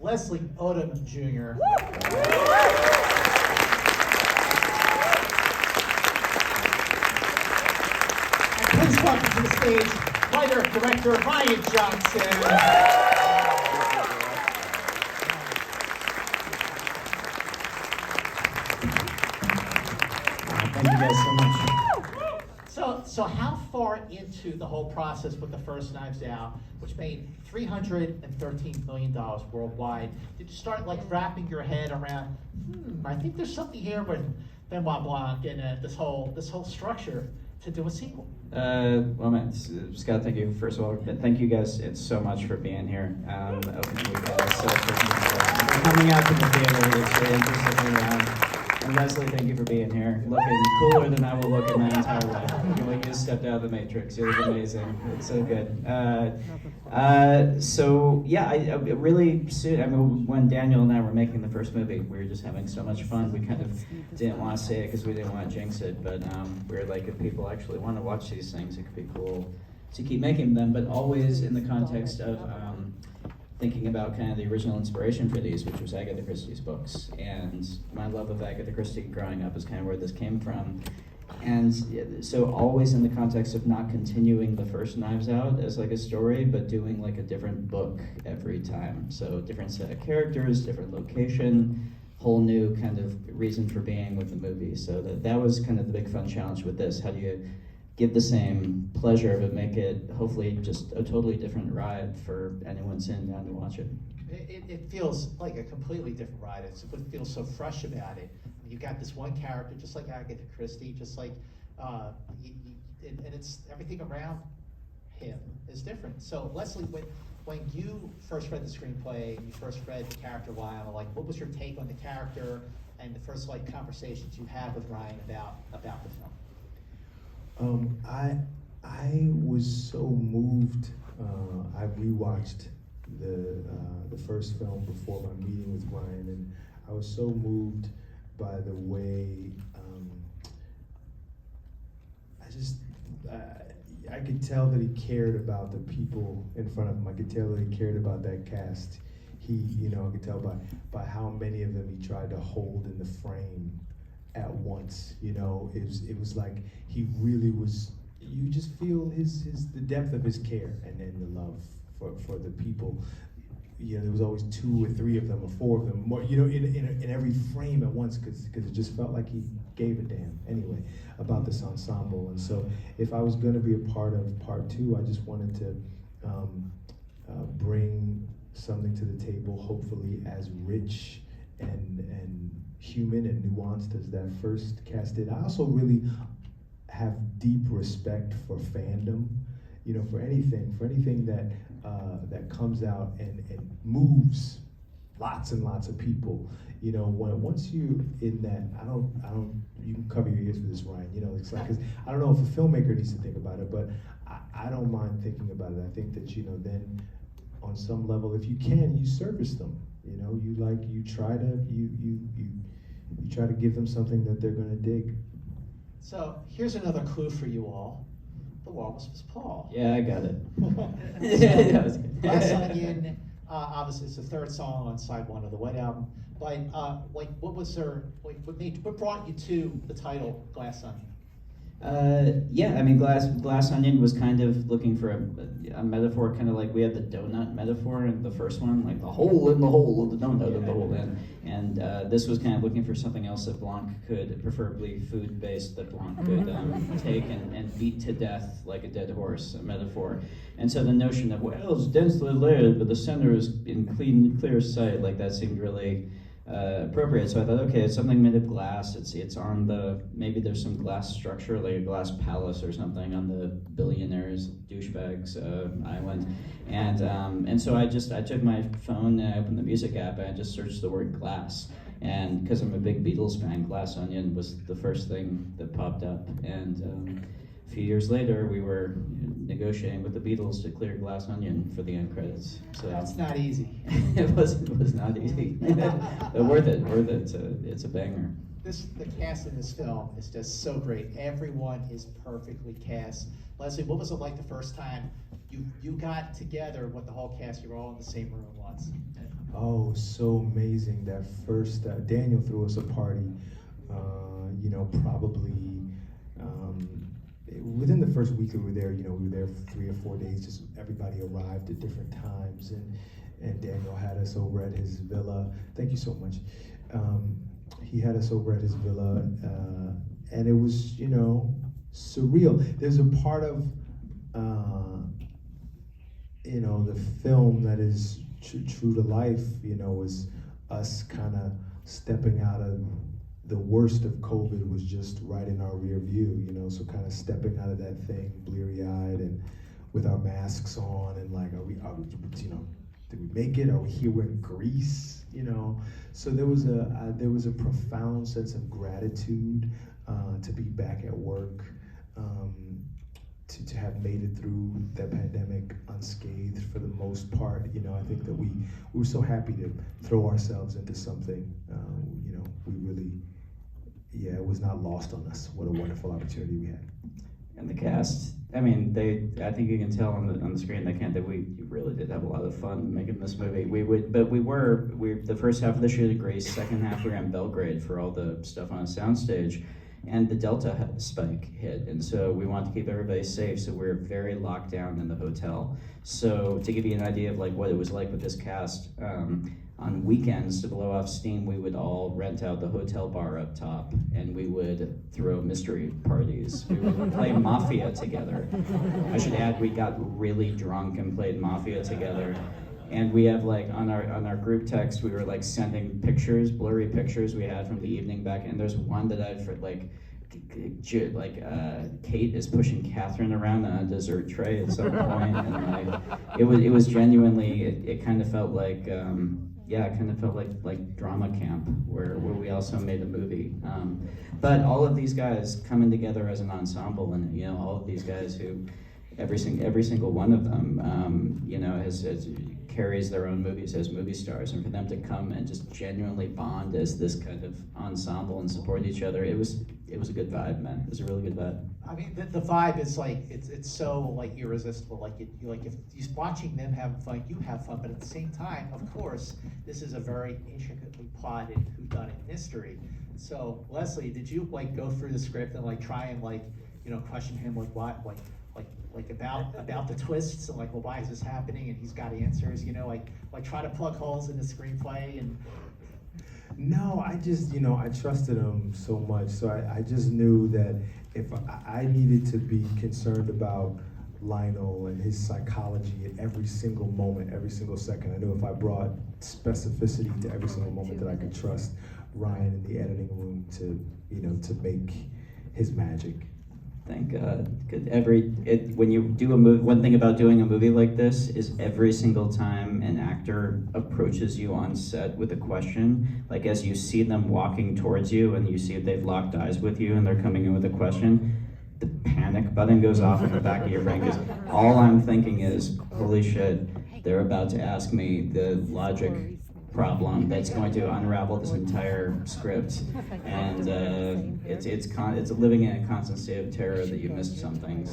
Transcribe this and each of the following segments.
Leslie Odom Jr. And please welcome to the stage writer, director, Rian Johnson. Thank you guys so much. So how far into the whole process with the first Knives Out, which made $313 million worldwide, did you start like wrapping your head around, I think there's something here with Benoit Blanc and this whole structure to do a sequel? Well, man, Scott, thank you, first of all. Thank you guys so much for being here. Opening weekend is so freaking for coming out to the theater. It's really interesting. And Leslie, thank you for being here. Looking cooler than I will look in my entire life. You just stepped out of the Matrix. You look amazing. It's so good. So yeah, I really soon. I mean, when Daniel and I were making the first movie, we were just having so much fun. We kind of didn't want to say it because we didn't want to jinx it, but we were like, if people actually want to watch these things, it could be cool to keep making them, but always in the context of thinking about kind of the original inspiration for these, which was Agatha Christie's books. And my love of Agatha Christie growing up is kind of where this came from. And so always in the context of not continuing the first Knives Out as like a story, but doing like a different book every time. So different set of characters, different location, whole new kind of reason for being with the movie. So that was kind of the big fun challenge with this. How do you give the same pleasure, but make it hopefully just a totally different ride for anyone sitting down to watch it. It feels like a completely different ride. It feels so fresh about it. You've got this one character, just like Agatha Christie, just like, and it's everything around him is different. So Leslie, when you first read the screenplay, you first read the character Lionel, like what was your take on the character and the first like conversations you had with Ryan about the film? I was so moved. I rewatched the first film before my meeting with Ryan, and I was so moved by the way I could tell that he cared about the people in front of him. I could tell that he cared about that cast. I could tell by how many of them he tried to hold in the frame at once. It was like he really was. You just feel the depth of his care and then the love for the people. There was always 2 or 3 of them or 4 of them, more, in every frame at once, because it just felt like he gave a damn anyway about this ensemble. And so, if I was going to be a part of part 2, I just wanted to bring something to the table, hopefully as rich and human and nuanced as that first cast did. I also really have deep respect for fandom, for anything that that comes out and moves lots and lots of people. Once you in that, I don't. You can cover your ears for this, Ryan. It's like, 'cause I don't know if a filmmaker needs to think about it, but I don't mind thinking about it. I think that then on some level, if you can, you service them. You try to give them something that they're going to dig. So here's another clue for you all. The walrus was Paul. Yeah, I got it. That was good. Glass Onion, obviously it's the 3rd song on side 1 of the White Album. But what brought you to the title Glass Onion? Yeah, I mean, Glass Onion was kind of looking for a metaphor, kind of like we had the donut metaphor in the first one, like the hole in the hole of the donut of the whole end. And this was kind of looking for something else that Blanc could, preferably food-based, that Blanc could take and beat to death like a dead horse, a metaphor. And so the notion of, well, it's densely layered, but the center is in clear sight, like that seemed really appropriate. So I thought, okay, it's something made of glass. It's on maybe there's some glass structure, like a glass palace or something on the billionaires douchebags island. And so I took my phone and I opened the music app and I just searched the word glass. And because I'm a big Beatles fan, Glass Onion was the first thing that popped up. And a few years later, we were negotiating with the Beatles to clear Glass Onion for the end credits. So That's not easy. it was not easy, but worth it. It's a banger. the cast in this film is just so great. Everyone is perfectly cast. Leslie, what was it like the first time you got together with the whole cast? You were all in the same room once. Oh, so amazing. That first, Daniel threw us a party, probably within the first week that we were there, we were there for 3 or 4 days, just everybody arrived at different times, and Daniel had us over at his villa. Thank you so much. He had us over at his villa, and it was, surreal. There's a part of, the film that is true to life, is us kind of stepping out of the worst of COVID was just right in our rear view, so kind of stepping out of that thing bleary-eyed and with our masks on and like, are we did we make it? Are we here? We're in Greece, So there was a profound sense of gratitude to be back at work, to have made it through the pandemic unscathed for the most part. I think that we were so happy to throw ourselves into something. We really, it was not lost on us. What a wonderful opportunity we had. And the cast, I think you can tell on the screen that we really did have a lot of fun making this movie. We the first half of the shoot in Greece, second half we were in Belgrade for all the stuff on a soundstage, and the Delta spike hit, and so we wanted to keep everybody safe, so we were very locked down in the hotel. So to give you an idea of like what it was like with this cast, on weekends to blow off steam, we would all rent out the hotel bar up top, and we would throw mystery parties. We would play Mafia together. I should add, we got really drunk and played Mafia together. And we have like on our group text, we were like sending pictures, blurry pictures we had from the evening back. And there's one that I've Kate is pushing Catherine around on a dessert tray at some point, and like it was genuinely, it kind of felt like. It kind of felt like drama camp where we also made a movie. But all of these guys coming together as an ensemble, and all of these guys who, every single one of them, has carries their own movies as movie stars, and for them to come and just genuinely bond as this kind of ensemble and support each other, it was a good vibe, man. It was a really good vibe. I mean, the vibe is like it's so like irresistible. Like if you're watching them have fun, you have fun. But at the same time, of course, this is a very intricately plotted whodunit mystery. So Leslie, did you like go through the script and like try and question him about the twists and like, well, why is this happening? And he's got answers. Like try to plug holes in the screenplay and. No, I just, I trusted him so much. So I just knew that if I needed to be concerned about Lionel and his psychology at every single moment, every single second, I knew if I brought specificity to every single moment that I could trust Rian in the editing room to make his magic. Thank God. When you do a movie, one thing about doing a movie like this is every single time an actor approaches you on set with a question, like as you see them walking towards you and you see if they've locked eyes with you and they're coming in with a question, the panic button goes off in the back of your brain because all I'm thinking is, holy shit, they're about to ask me the logic problem that's going to unravel this entire script, and it's living in a constant state of terror that you missed something.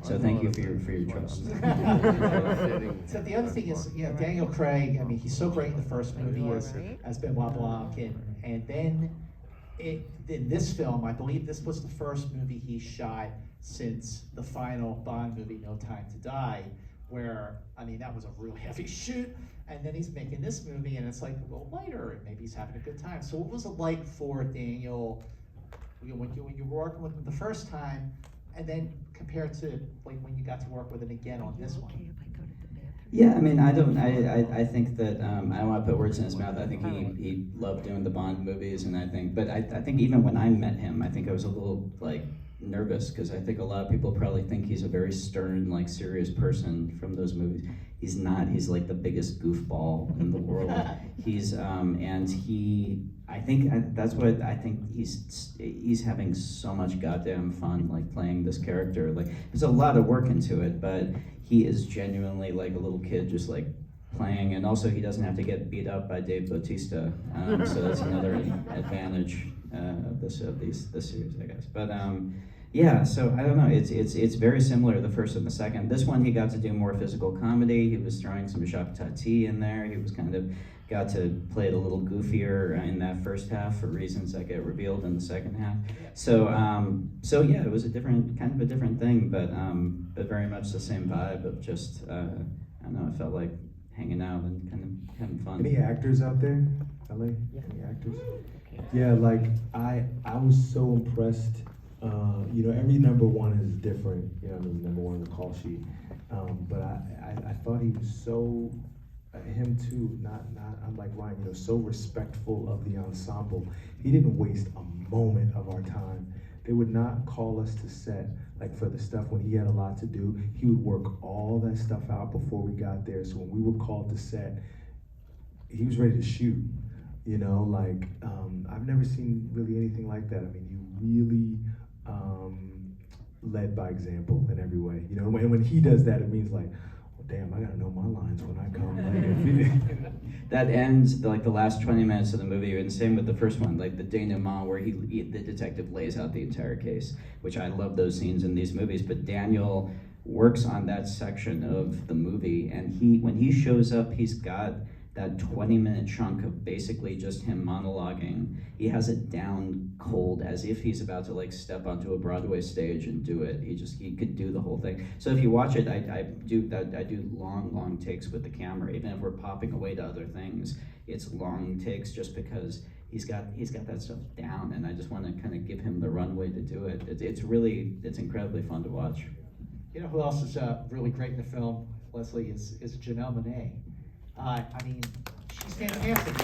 So thank you for your trust. So the other thing is, Daniel Craig. I mean, he's so great in the first movie as Benoit Blanc, and then in this film, I believe this was the first movie he shot since the final Bond movie, No Time to Die, where that was a real heavy shoot. And then he's making this movie, and it's like a little lighter, and maybe he's having a good time. So what was it like for Daniel when you were working with him the first time, and then compared to like when you got to work with him again on this one? Yeah, I think that I don't want to put words in his mouth. I think he loved doing the Bond movies, and I think even when I met him, I think I was a little like nervous because I think a lot of people probably think he's a very stern, like serious person from those movies. He's not. He's like the biggest goofball in the world. That's what I think he's having so much goddamn fun like playing this character. Like there's a lot of work into it, but he is genuinely like a little kid just like playing, and also he doesn't have to get beat up by Dave Bautista, so that's another advantage. of this series, I guess. But yeah, so I don't know. It's very similar to the first and the second. This one he got to do more physical comedy. He was throwing some Jacques Tati in there. He was kind of got to play it a little goofier in that first half for reasons that get revealed in the second half. So so yeah, it was a different thing, but very much the same vibe of just I don't know. It felt like hanging out and kind of having fun. Any actors out there? LA? Yeah. Any actors? Yeah, like I was so impressed. You know, every number one is different. You know, the number one on the call sheet. But I thought he was so, him too, not unlike Ryan, you know, so respectful of the ensemble. He didn't waste a moment of our time. They would not call us to set, like for the stuff when he had a lot to do, he would work all that stuff out before we got there. So when we were called to set, he was ready to shoot. You know, like, I've never seen really anything like that. I mean, he really led by example in every way. You know, and when he does that, it means like, well, damn, I gotta know my lines when I come. Like, that ends like the last 20 minutes of the movie, and same with the first one, like the denouement where the detective lays out the entire case, which I love those scenes in these movies. But Daniel works on that section of the movie, and when he shows up, he's got that 20-minute chunk of basically just him monologuing. He has it down cold as if he's about to like step onto a Broadway stage and do it. He could do the whole thing. So if you watch it, I do long takes with the camera, even if we're popping away to other things. It's long takes just because he's got that stuff down, and I just want to kind of give him the runway to do it. It's incredibly fun to watch. You know who else is really great in the film, Leslie, is Janelle Monáe. I mean, she's fantastic.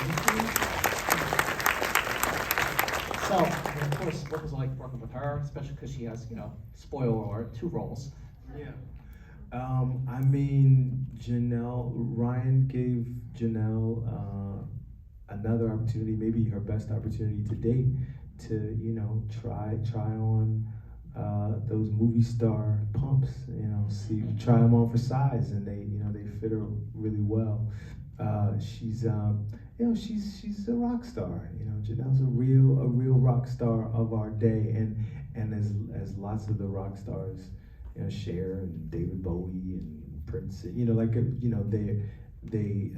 So, I mean, of course, what was it like working with her, especially because she has, you know, spoiler alert, 2 roles. Yeah. I mean, Ryan gave Janelle another opportunity, maybe her best opportunity to date, to, you know, try on those movie star pumps, you know, try them on for size, and they fit her really well. She's you know, she's a rock star. You know, Janelle's a real rock star of our day, and as lots of the rock stars, you know, Cher and David Bowie and Prince, you know, like, you know, they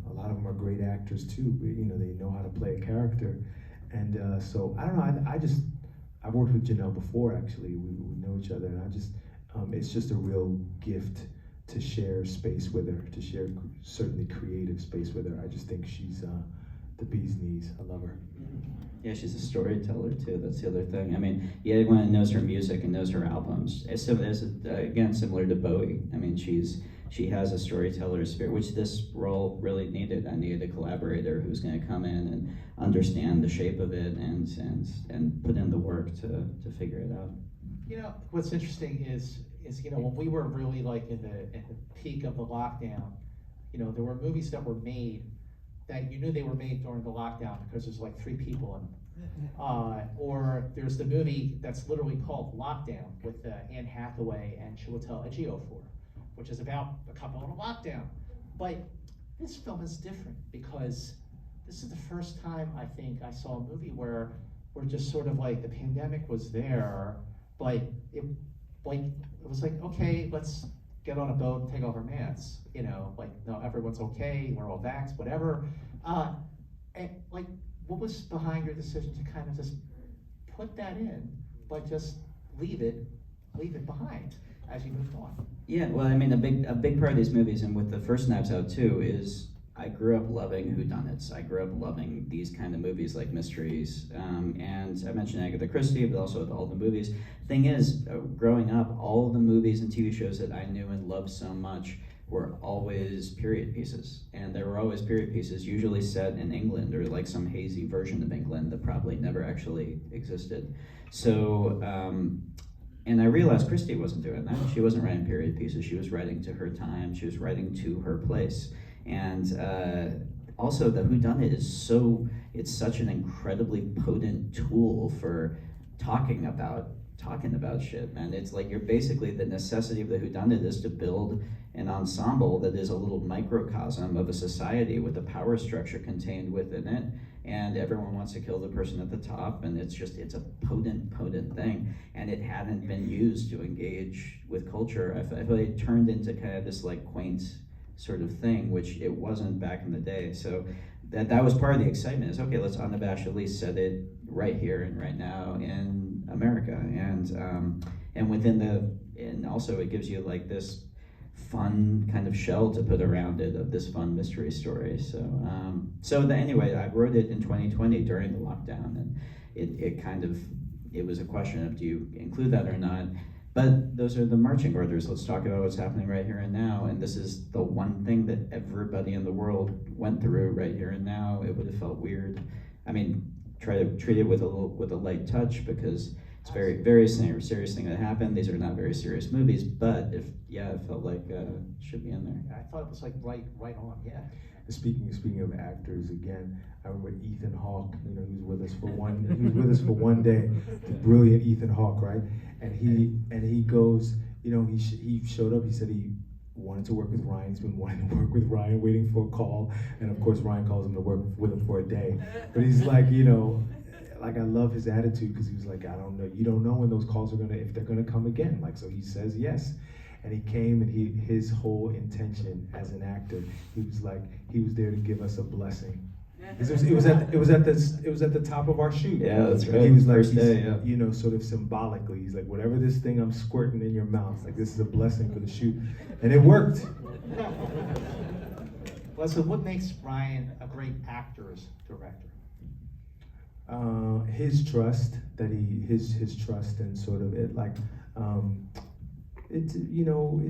a lot of them are great actors too. You know, they know how to play a character, and so I don't know. I've worked with Janelle before, actually. We know each other, and it's just a real gift to share space with her, to share certainly creative space with her. I just think she's the bee's knees. I love her. Yeah, she's a storyteller too. That's the other thing. I mean, yeah, everyone that knows her music and knows her albums. Again, similar to Bowie. I mean, she has a storyteller spirit, which this role really needed. I needed a collaborator who's going to come in and understand the shape of it and put in the work to figure it out. You know, what's interesting is you know, when we were really like in the peak of the lockdown, you know, there were movies that were made that you knew they were made during the lockdown because there's like 3 people in them. Or there's the movie that's literally called Lockdown with Anne Hathaway and Chiwetel Ejiofor, which is about a couple on a lockdown. But this film is different because this is the first time I think I saw a movie where we're just sort of like the pandemic was there, but it was like, okay, let's get on a boat and take off our masks. You know, like, no, everyone's okay, we're all vaxxed, whatever. And like, what was behind your decision to kind of just put that in, but just leave it behind as you moved on? Yeah, well, I mean, a big part of these movies, and with the first Knives Out too, is I grew up loving whodunits. I grew up loving these kind of movies like mysteries. And I mentioned Agatha Christie, but also all the movies. Thing is, growing up, all of the movies and TV shows that I knew and loved so much were always period pieces. And there were always period pieces, usually set in England or like some hazy version of England that probably never actually existed. So, and I realized Christie wasn't doing that. She wasn't writing period pieces. She was writing to her time. She was writing to her place. And also the whodunit is it's such an incredibly potent tool for talking about shit, man. It's like you're basically, the necessity of the whodunit is to build an ensemble that is a little microcosm of a society with a power structure contained within it, and everyone wants to kill the person at the top, and it's a potent thing, and it hadn't been used to engage with culture. I feel like it turned into kind of this like quaint sort of thing, which it wasn't back in the day. So that was part of the excitement, is okay, let's unabashedly set it right here and right now in America, and also it gives you like this fun kind of shell to put around it of this fun mystery story. So anyway, I wrote it in 2020 during the lockdown, and it was a question of, do you include that or not? But those are the marching orders. Let's talk about what's happening right here and now. And this is the one thing that everybody in the world went through right here and now. It would have felt weird. I mean, try to treat it with a light touch, because it's very serious thing that happened. These are not very serious movies, but it felt like it should be in there. I thought it was like right on, yeah. Speaking of actors, again, I remember Ethan Hawke. You know, he was with us for one day. The brilliant Ethan Hawke, right? And he goes, you know, he showed up. He said he wanted to work with Ryan. He's been wanting to work with Ryan, waiting for a call. And of course, Ryan calls him to work with him for a day. But he's like, you know, like, I love his attitude, because he was like, I don't know, you don't know when those calls are if they're gonna come again. Like, so he says yes. And he came, and his whole intention as an actor, he was there to give us a blessing. It was at the top of our shoot. Yeah, that's right. And he was like, First day, yeah. you know, sort of symbolically, he's like, whatever this thing I'm squirting in your mouth, like, this is a blessing for the shoot, and it worked. Well, so what makes Ryan a great actor's director? His trust, his trust, and sort of it, like, it's, you know,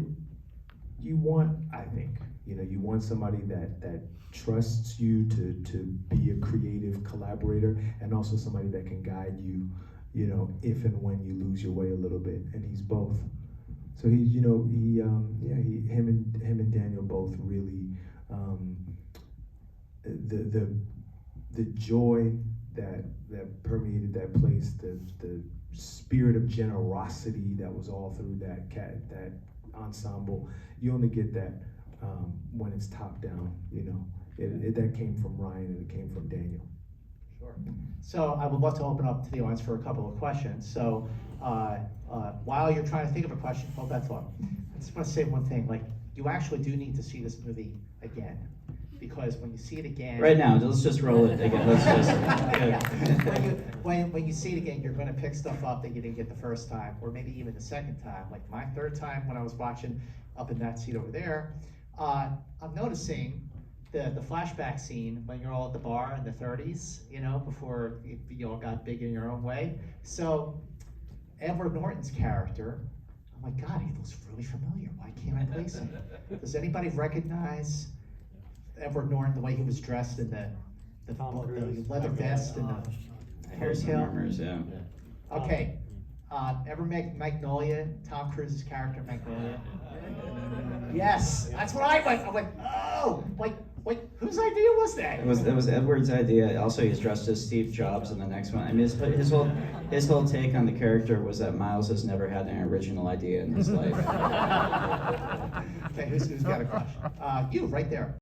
you want, I think, you know, you want somebody that trusts you to be a creative collaborator, and also somebody that can guide you, you know, if and when you lose your way a little bit, and he's both. So him and Daniel both really, the joy that permeated that place, the spirit of generosity that was all through that ensemble. You only get that when it's top down, you know. That came from Ryan, and it came from Daniel. Sure. So I would love to open up to the audience for a couple of questions. So while you're trying to think of a question, hold that thought. I just want to say one thing. Like, you actually do need to see this movie again, because when you see it again, Right now, let's just roll it again. Let's just. when you see it again, you're going to pick stuff up that you didn't get the first time, or maybe even the second time. Like my third time when I was watching up in that seat over there, I'm noticing the flashback scene when you're all at the bar in the 30s, you know, before you all got big in your own way. So Edward Norton's character, oh my God, he looks really familiar. Why can't I place him? Does anybody recognize Edward Norton, the way he was dressed in the leather vest and the hairtail? Murmurs, yeah. Okay. Ever make Magnolia, Tom Cruise's character Magnolia? Yes, that's what I went. I went, oh, wait, whose idea was that? It was Edward's idea. Also, he's dressed as Steve Jobs in the next one. I mean, his whole take on the character was that Miles has never had an original idea in his life. Okay, who's got a crush? You, right there.